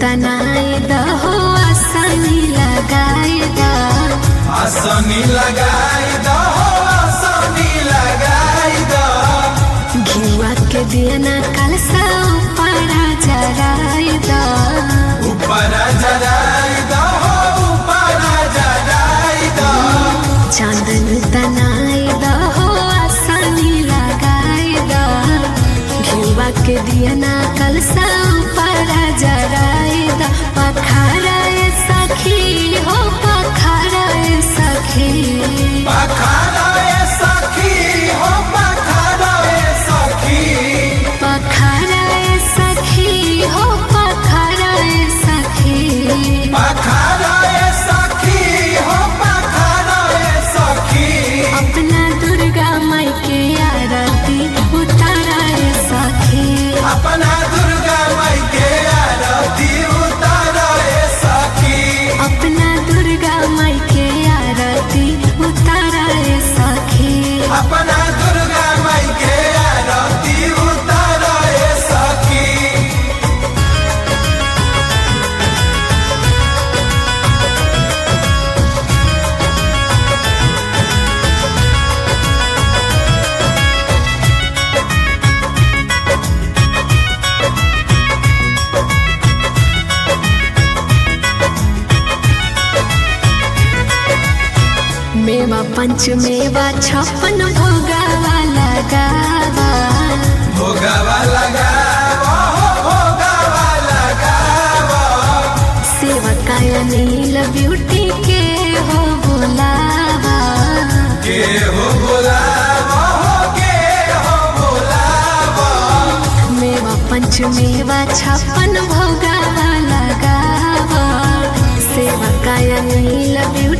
तनाए दहो आसनी लगाए दा, आसनी लगाई दो, आसनी लगाई दो। घिवा के दियना कलसा ऊपरा जराए दा, ऊपर जराई दो, ऊपर जराई दो। चांदन तनाए दहो आसनी लगाए दा, घिवा के दियना कलसा ऊपरा जराए दा। पखाराए सखी हो पखाराए सखी, पखाराए सखी हो पखाराए सखी। पखाराए सखी हो पखाराए सखी, पखाराए सखी हो पखाराए सखी। अपना दुर्गा माई के आरती उताराए सखी, अपना दुर्गा माई के आरती उताराए सखी। अपना दुर्गा माई के आरती उताराए सखी। अपना दुर्गा माई के आरती उताराए सखी। मेवा पंच मेवा छप्पन भोगावा लगावा, भोगावा लगावो, भोगावा लगावो। सेवकाय नील ब्यूटी के हो बुलावा, के हो बुलावो, के हो बुलावो। मेवा पंच मेवा छप्पन भोगावा लगावा, सेवकाय नील ब्यूटी